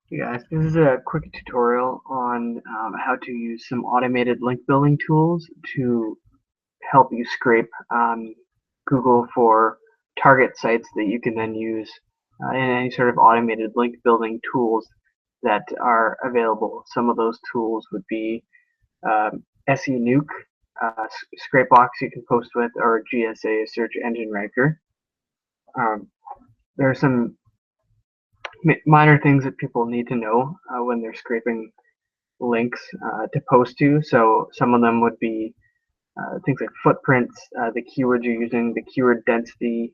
Hey guys, this is a quick tutorial on how to use some automated link building tools to help you scrape Google for target sites that you can then use in any sort of automated link building tools that are available. Some of those tools would be SE Nuke, scrapebox you can post with, or GSA search engine ranker. Um, there are some minor things that people need to know when they're scraping links to post to. So some of them would be things like footprints, the keywords you're using, the keyword density,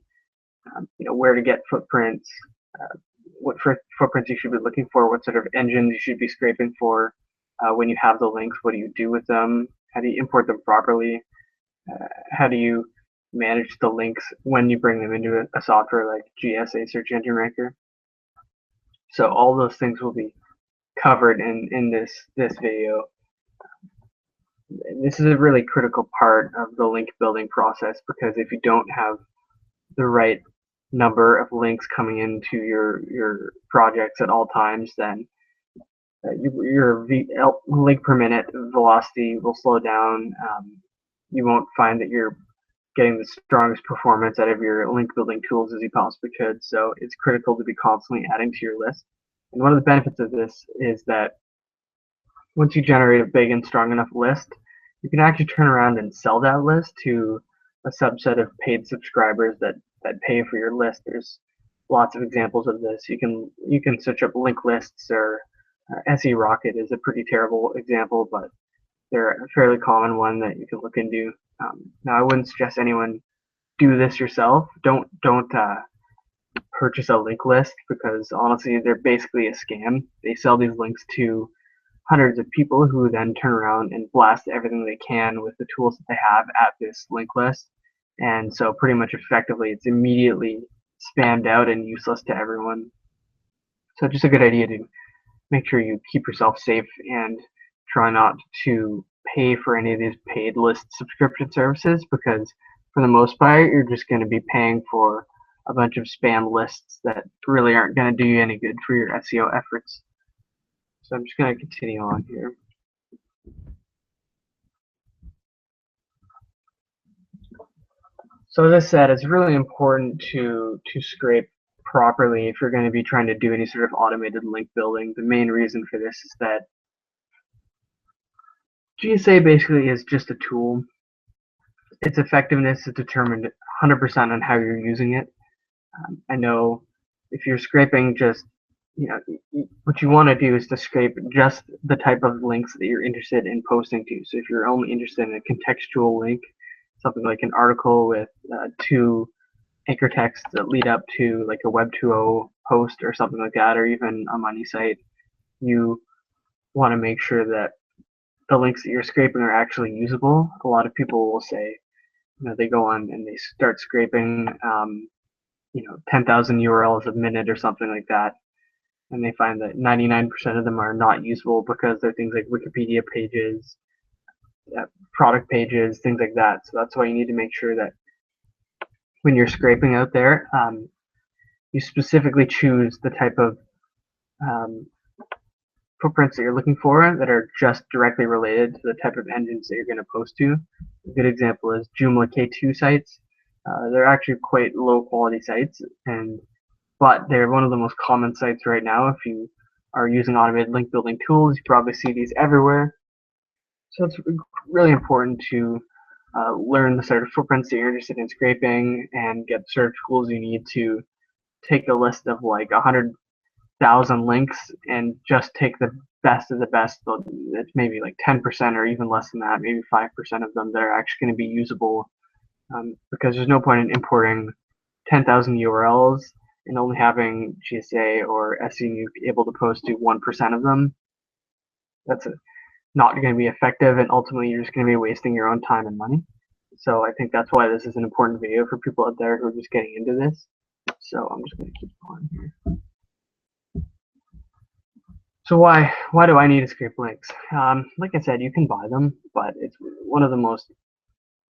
where to get footprints, what footprints you should be looking for, what sort of engines you should be scraping for. When you have the links, what do you do with them? How do you import them properly? How do you manage the links when you bring them into a software like GSA Search Engine Ranker? So all those things will be covered in this video. This is a really critical part of the link building process, because if you don't have the right number of links coming into your projects at all times, then your link per minute velocity will slow down. You won't find that you're getting the strongest performance out of your link building tools as you possibly could. So it's critical to be constantly adding to your list. And one of the benefits of this is that once you generate a big and strong enough list, you can actually turn around and sell that list to a subset of paid subscribers that pay for your list. There's lots of examples of this. You can search up link lists, or SE Rocket is a pretty terrible example, but they're a fairly common one that you can look into. Now, I wouldn't suggest anyone do this yourself. Don't purchase a link list, because honestly, they're basically a scam. They sell these links to hundreds of people who then turn around and blast everything they can with the tools that they have at this link list. And so pretty much effectively it's immediately spammed out and useless to everyone. So just a good idea to make sure you keep yourself safe and try not to pay for any of these paid list subscription services, because for the most part you're just going to be paying for a bunch of spam lists that really aren't going to do you any good for your SEO efforts. So I'm just going to continue on here. So as I said, it's really important to scrape properly if you're going to be trying to do any sort of automated link building. The main reason for this is that GSA basically is just a tool. Its effectiveness is determined 100% on how you're using it. I know if you're scraping just, what you want to do is to scrape just the type of links that you're interested in posting to. So if you're only interested in a contextual link, something like an article with two anchor texts that lead up to like a Web 2.0 post or something like that, or even a money site, you want to make sure that the links that you're scraping are actually usable. A lot of people will say, they go on and they start scraping, 10,000 URLs a minute or something like that, and they find that 99% of them are not usable because they're things like Wikipedia pages, product pages, things like that. So that's why you need to make sure that when you're scraping out there, you specifically choose the type of footprints that you're looking for that are just directly related to the type of engines that you're going to post to. A good example is Joomla K2 sites. They're actually quite low quality sites, but they're one of the most common sites right now. If you are using automated link building tools, you probably see these everywhere. So it's really important to learn the sort of footprints that you're interested in scraping and get the sort of tools you need to take a list of like 100,000 links and just take the best of the best. It's maybe like 10% or even less than that, maybe 5% of them that are actually going to be usable, because there's no point in importing 10,000 URLs and only having GSA or SENuke able to post to 1% of them. That's not going to be effective, and ultimately you're just going to be wasting your own time and money. So I think that's why this is an important video for people out there who are just getting into this. So I'm just going to keep going here. So why do I need to scrape links? Like I said, you can buy them, but it's one of the most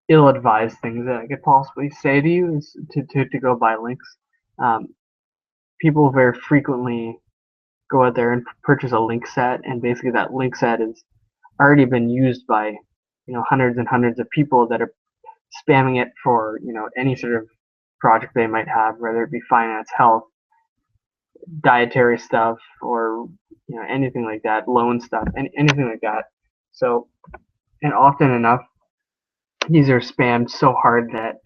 ill-advised things that I could possibly say to you is to go buy links. People very frequently go out there and purchase a link set, and basically that link set has already been used by hundreds and hundreds of people that are spamming it for any sort of project they might have, whether it be finance, health, dietary stuff, or anything like that, loan stuff, anything like that. So, and often enough, these are spammed so hard that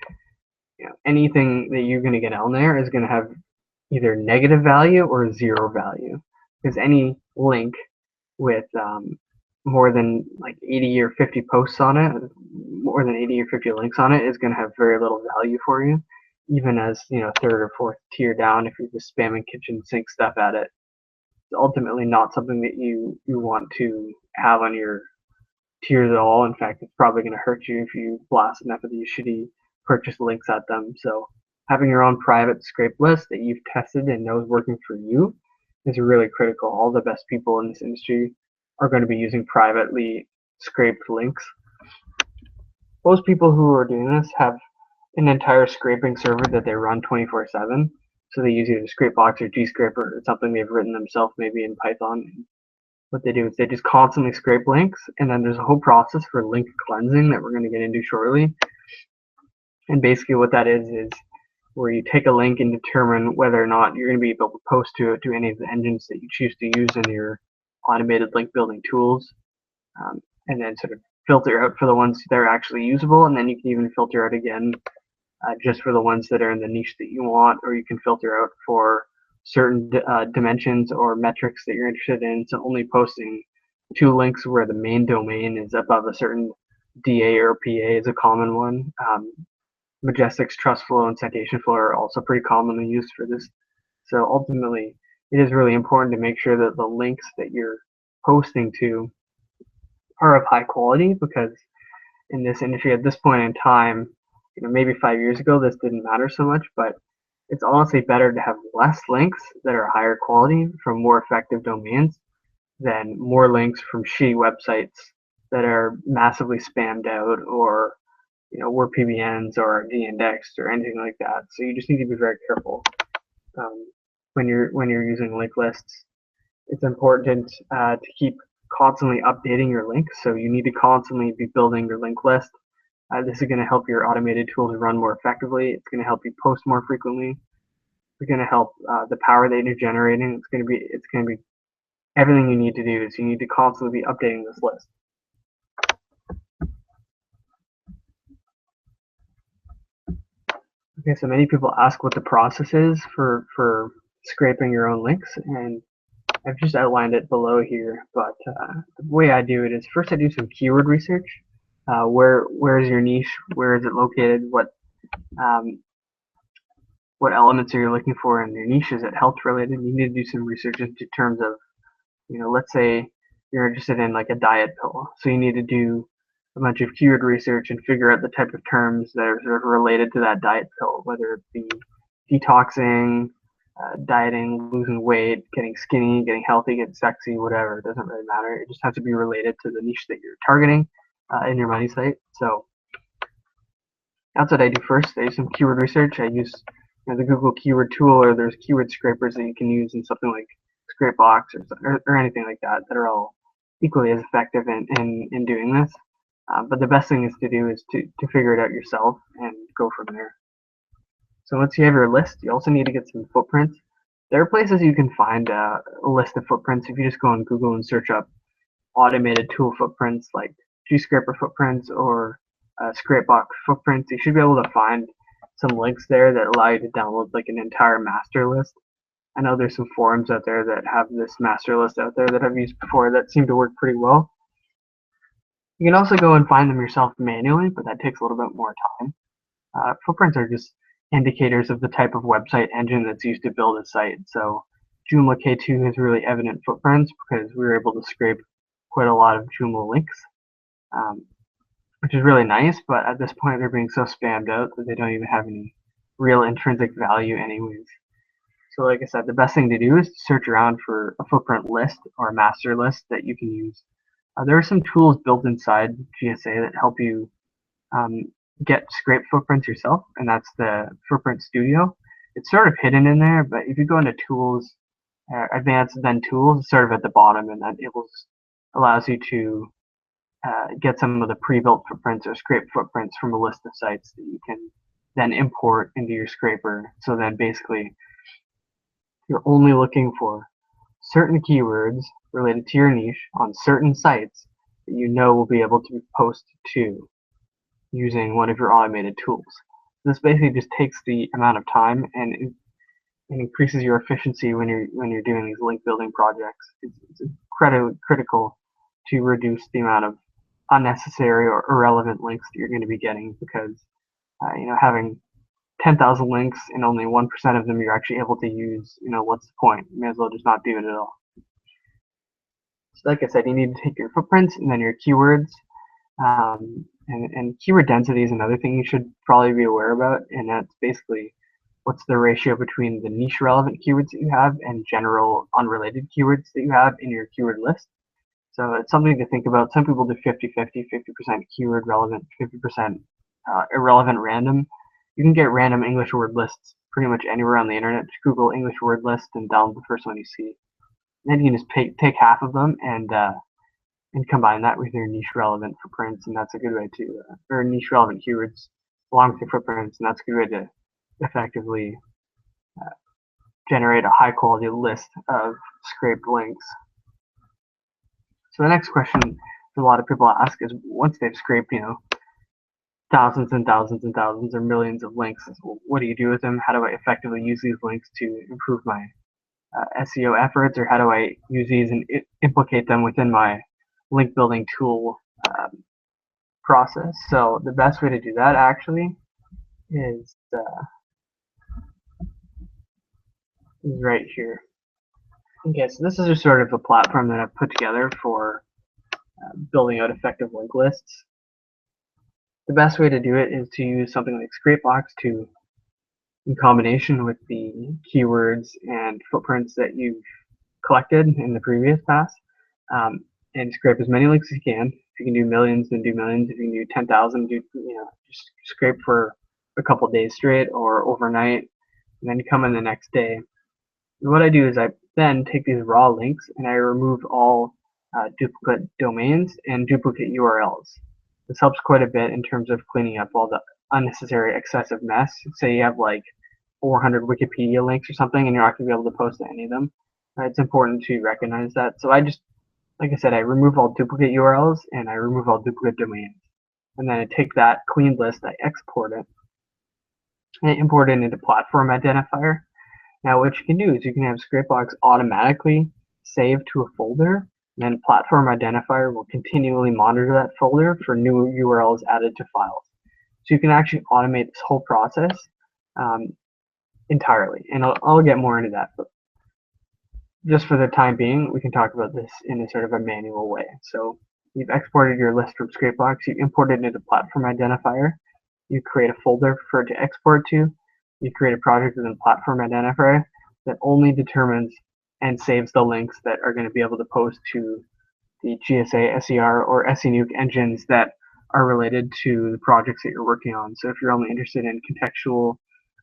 anything that you're going to get on there is going to have either negative value or zero value, because any link with more than like 80 or 50 posts on it, more than 80 or 50 links on it, is going to have very little value for you, even as third or fourth tier down if you're just spamming kitchen sink stuff at it. It's ultimately not something that you want to have on your tiers at all. In fact, it's probably going to hurt you if you blast enough of these shitty purchase links at them. So having your own private scrape list that you've tested and knows working for you is really critical. All the best people in this industry are going to be using privately scraped links. Most people who are doing this have an entire scraping server that they run 24/7. So they use either scrapebox or GScraper or something they've written themselves, maybe in Python. What they do is they just constantly scrape links, and then there's a whole process for link cleansing that we're going to get into shortly. And basically what that is where you take a link and determine whether or not you're going to be able to post to it to any of the engines that you choose to use in your automated link building tools, and then sort of filter out for the ones that are actually usable, and then you can even filter out again just for the ones that are in the niche that you want, or you can filter out for certain dimensions or metrics that you're interested in. So only posting to links where the main domain is above a certain DA or PA is a common one. Majestics, trust flow, and citation flow are also pretty commonly used for this. So ultimately, it is really important to make sure that the links that you're posting to are of high quality, because in this industry at this point in time, maybe 5 years ago this didn't matter so much, but it's honestly better to have less links that are higher quality from more effective domains than more links from shitty websites that are massively spammed out, or were PBNs or de-indexed or anything like that. So you just need to be very careful when you're using link lists. It's important to keep constantly updating your links. So you need to constantly be building your link list. This is going to help your automated tools run more effectively. It's going to help you post more frequently. It's going to help the power that you're generating. It's going to be everything you need to do. Is you need to constantly be updating this list. Okay, so many people ask what the process is for scraping your own links, and I've just outlined it below here. But the way I do it is, first I do some keyword research. Where is your niche? Where is it located? What elements are you looking for in your niche? Is it health related? You need to do some research into terms of, let's say you're interested in like a diet pill. So you need to do a bunch of keyword research and figure out the type of terms that are sort of related to that diet pill, whether it be detoxing, dieting, losing weight, getting skinny, getting healthy, getting sexy, whatever. It doesn't really matter. It just has to be related to the niche that you're targeting in your money site. So that's what I do first. I do some keyword research. I use the Google keyword tool, or there's keyword scrapers that you can use in something like scrapebox or anything like that are all equally as effective in doing this. But the best thing is to do is to figure it out yourself and go from there. So once you have your list, you also need to get some footprints. There are places you can find a list of footprints. If you just go on Google and search up automated tool footprints like GScraper footprints or scrapebox footprints, you should be able to find some links there that allow you to download like an entire master list. I know there's some forums out there that have this master list out there that I've used before that seem to work pretty well. You can also go and find them yourself manually, but that takes a little bit more time. Footprints are just indicators of the type of website engine that's used to build a site. So Joomla K2 has really evident footprints because we were able to scrape quite a lot of Joomla links, which is really nice, but at this point they're being so spammed out that they don't even have any real intrinsic value anyways. So like I said, the best thing to do is to search around for a footprint list or a master list that you can use. There are some tools built inside GSA that help you get scrape footprints yourself, and that's the Footprint Studio. It's sort of hidden in there, but if you go into tools advanced then tools is sort of at the bottom, and that allows you to get some of the pre-built footprints or scraped footprints from a list of sites that you can then import into your scraper. So then basically you're only looking for certain keywords related to your niche on certain sites that you know will be able to be posted to using one of your automated tools. This basically just takes the amount of time and it increases your efficiency when you're doing these link building projects. It's incredibly critical to reduce the amount of unnecessary or irrelevant links that you're going to be getting, because having 10,000 links and only 1% of them you're actually able to use, what's the point? You may as well just not do it at all. So like I said, you need to take your footprints and then your keywords. And keyword density is another thing you should probably be aware about, and that's basically what's the ratio between the niche relevant keywords that you have and general unrelated keywords that you have in your keyword list. So it's something to think about. Some people do 50-50, 50% keyword relevant, 50% irrelevant random. You can get random English word lists pretty much anywhere on the internet. Just Google English word list and download the first one you see. And then you can just take half of them and combine that with your niche relevant footprints, and that's a good way to, or niche relevant keywords along with your footprints, and that's a good way to effectively generate a high quality list of scraped links. So the next question that a lot of people ask is, once they've scraped, thousands and thousands and thousands or millions of links, what do you do with them? How do I effectively use these links to improve my SEO efforts, or how do I use these and implicate them within my link building tool process? So the best way to do that actually is right here. Okay, so this is just sort of a platform that I've put together for building out effective link lists. The best way to do it is to use something like scrapebox in combination with the keywords and footprints that you've collected in the previous pass, and scrape as many links as you can. If you can do millions, then do millions. If you can do 10,000, just scrape for a couple days straight or overnight, and then come in the next day. And what I do is I then take these raw links and I remove all duplicate domains and duplicate URLs. This helps quite a bit in terms of cleaning up all the unnecessary excessive mess. Say you have like 400 Wikipedia links or something and you're not going to be able to post to any of them. It's important to recognize that. So I just, like I said, I remove all duplicate URLs and I remove all duplicate domains. And then I take that cleaned list, I export it, and I import it into platform identifier. Now what you can do is you can have scrapebox automatically save to a folder, and then platform identifier will continually monitor that folder for new URLs added to files. So you can actually automate this whole process entirely, and I'll get more into that, but just for the time being, we can talk about this in a sort of a manual way. So you've exported your list from scrapebox, you import it into platform identifier, you create a folder for it to export to, you create a project within platform identifier that only determines and saves the links that are going to be able to post to the GSA SER or SENuke engines that are related to the projects that you're working on. So if you're only interested in contextual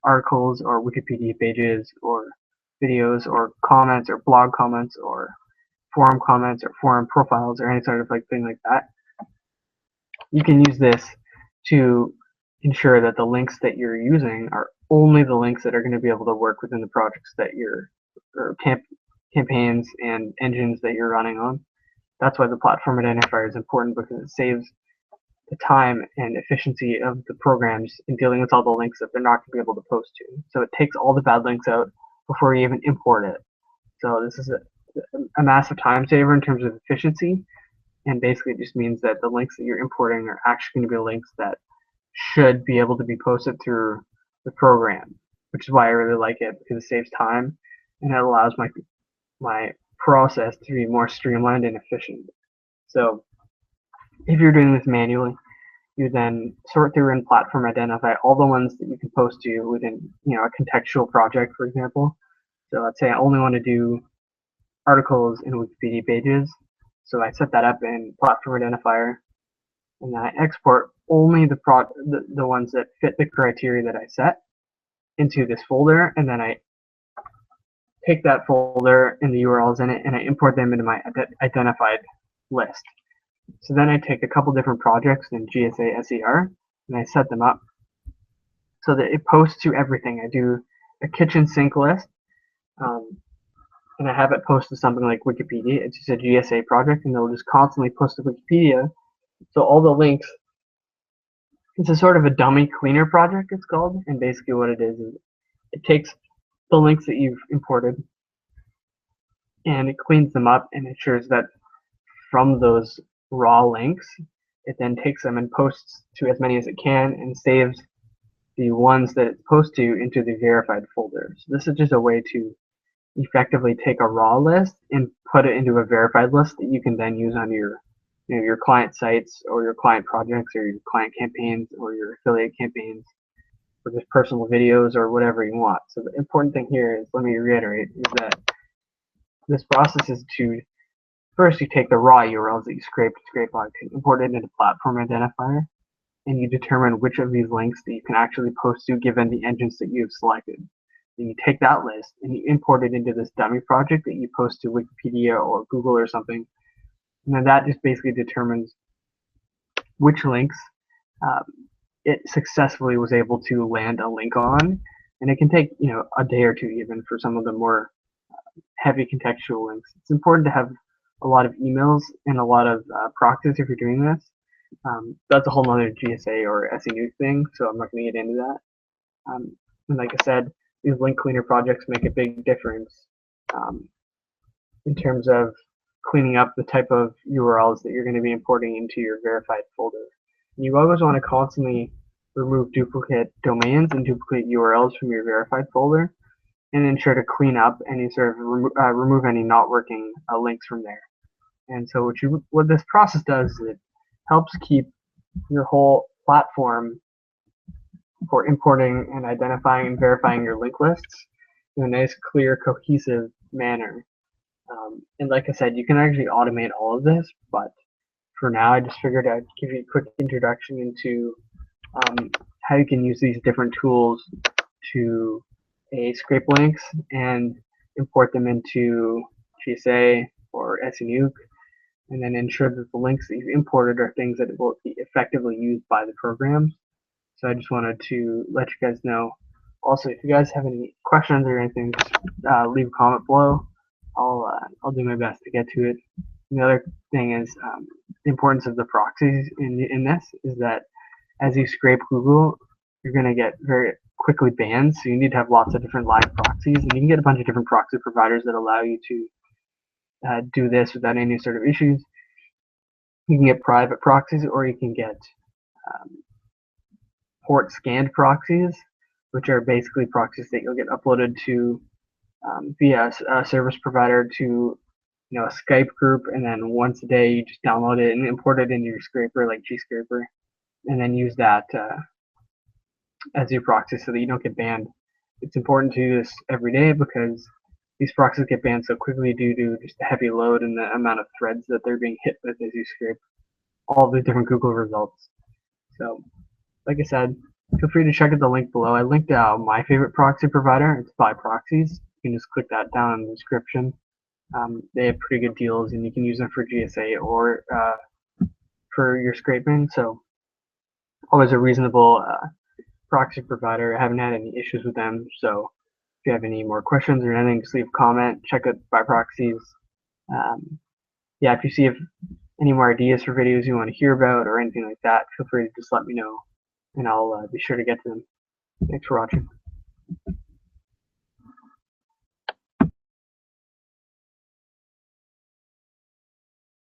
articles or Wikipedia pages or videos or comments or blog comments or forum comments or forum profiles or any sort of thing like that, you can use this to ensure that the links that you're using are only the links that are going to be able to work within the projects that you're, or campaigns and engines that you're running on. That's why the platform identifier is important, because it saves the time and efficiency of the programs in dealing with all the links that they're not going to be able to post to. So it takes all the bad links out before you even import it. So this is a massive time saver in terms of efficiency, and basically it just means that the links that you're importing are actually going to be links that should be able to be posted through the program, which is why I really like it, because it saves time and it allows my process to be more streamlined and efficient. So if you're doing this manually, you then sort through and platform identify all the ones that you can post to within a contextual project, for example. So let's say I only want to do articles in Wikipedia pages. So I set that up in platform identifier, and then I export only the ones that fit the criteria that I set into this folder, and then I take that folder and the URLs in it, and I import them into my identified list. So then I take a couple different projects in GSA SER, and I set them up so that it posts to everything. I do a kitchen sink list, and I have it post to something like Wikipedia. It's just a GSA project, and it'll just constantly post to Wikipedia. So all the links, it's a sort of a dummy cleaner project, it's called, and basically what it is it takes the links that you've imported and it cleans them up and ensures that from those raw links, it then takes them and posts to as many as it can and saves the ones that it's posts to into the verified folder. So this is just a way to effectively take a raw list and put it into a verified list that you can then use on your your client sites or your client projects or your client campaigns or your affiliate campaigns or just personal videos or whatever you want. So the important thing here is, let me reiterate, is that this process is to first you take the raw URLs that you scraped in scrapebox and import it into the platform identifier, and you determine which of these links that you can actually post to given the engines that you've selected. Then you take that list and you import it into this dummy project that you post to Wikipedia or Google or something, and then that just basically determines which links it successfully was able to land a link on, and it can take a day or two even for some of the more heavy contextual links. It's important to have a lot of emails and a lot of proxies if you're doing this. That's a whole other GSA or SEU thing, so I'm not going to get into that. And like I said, these link cleaner projects make a big difference in terms of cleaning up the type of URLs that you're going to be importing into your verified folder. And you always want to constantly remove duplicate domains and duplicate URLs from your verified folder, and ensure to clean up any sort of remove any not working links from there. And so what this process does is it helps keep your whole platform for importing and identifying and verifying your link lists in a nice, clear, cohesive manner. And like I said, you can actually automate all of this, but for now I just figured I'd give you a quick introduction into how you can use these different tools to scrape links and import them into GSA or SENUke, and then ensure that the links that you've imported are things that will be effectively used by the programs. So I just wanted to let you guys know. Also, if you guys have any questions or anything, just leave a comment below. I'll do my best to get to it. And the other thing is the importance of the proxies in this is that as you scrape Google, you're going to get very quickly banned, so you need to have lots of different live proxies, and you can get a bunch of different proxy providers that allow you to do this without any sort of issues. You can get private proxies, or you can get port scanned proxies, which are basically proxies that you'll get uploaded to via a service provider to a Skype group, and then once a day you just download it and import it into your scraper like GScraper, and then use that as your proxy so that you don't get banned. It's important to do this every day because these proxies get banned so quickly due to just the heavy load and the amount of threads that they're being hit with as you scrape all the different Google results. So, like I said, feel free to check out the link below. I linked my favorite proxy provider. It's buyproxies. You can just click that down in the description. They have pretty good deals, and you can use them for GSA or for your scraping. So, always a reasonable proxy provider. I haven't had any issues with them. So, if you have any more questions or anything, just leave a comment. Check out buyproxies. Yeah, if you see any more ideas for videos you want to hear about or anything like that, feel free to just let me know, and I'll be sure to get to them. Thanks for watching.